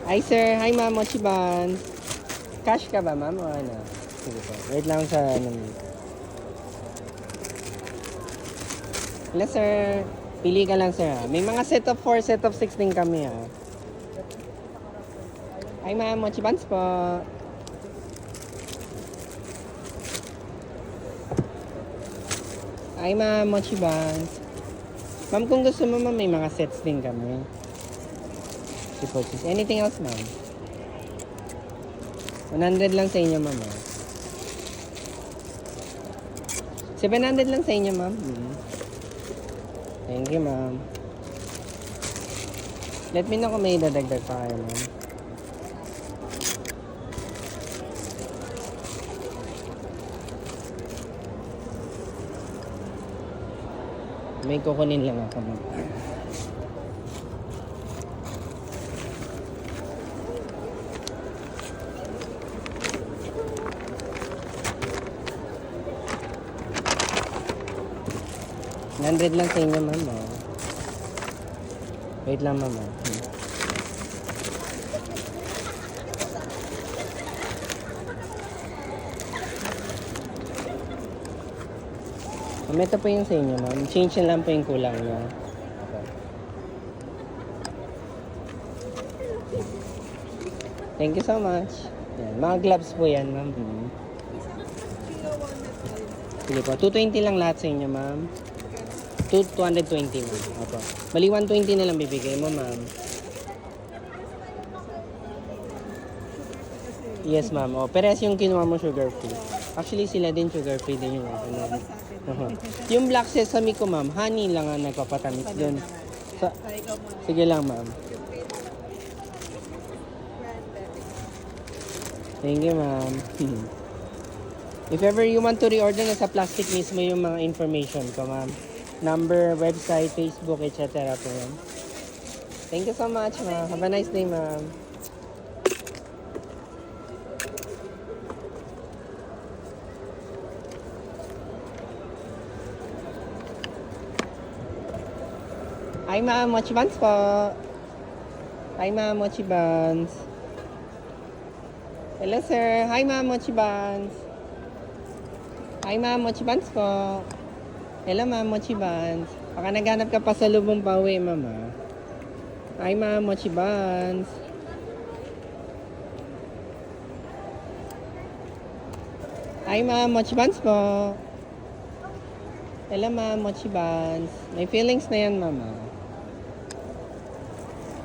Hi, sir. Hi, ma'am. Mochi Buns. Cash ka ba, ma'am? O ano? Sige po. Wait lang sa ano. Hello, sir. Pili ka lang, sir. Ha? May mga set of 4, set of 6 din kami, ha. Hi, ma'am. Mochi Buns po. Hi, ma'am. Mochi Buns. Ma'am, kung gusto mo, ma'am, may mga sets din kami. Anything else, ma'am? 100 lang sa inyo, ma'am. 700 lang sa inyo, ma'am. Thank you, ma'am. Let me know kung may dadagdag pa kayo, ma'am. May kukunin lang ako, ma'am. $100 lang sa inyo, ma'am. Wait lang, ma'am. Ito po yung sa inyo, ma'am. Change na lang po yung kulang niya. Okay. Thank you so much. Yan. Mga gloves po yan, ma'am. Sige po. 220 lang lahat sa inyo, ma'am. 220, ma'am. Opo. Bali, 120 na lang bibigay mo, ma'am. Yes, ma'am. O, perez yung kinuha mo sugar free. Actually, sila din sugar free din yung ano. Yung black sesame ko, ma'am, honey lang ang nagpapatamis doon. Sige lang, ma'am. Thank you, ma'am. If ever you want to reorder, nasa plastic mismo yung mga information ko, ma'am. Number, website, Facebook, etc. po, ma'am. Thank you so much, ma'am. Have a nice day, ma'am. Hi, ma'am. Mochi Buns po. Hi, ma'am. Mochi Buns. Hello, sir. Hi, ma'am. Mochi Buns. Hi, ma'am. Mochi Buns po. Hello, ma'am. Mochi Buns. Baka naghanap ka pa sa lubong pauwi, ma'am. Hi, ma'am. Mochi Buns. Hi, ma'am. Mochi Buns po. Hello, ma'am. Mochi Buns. May feelings na yan, ma'am.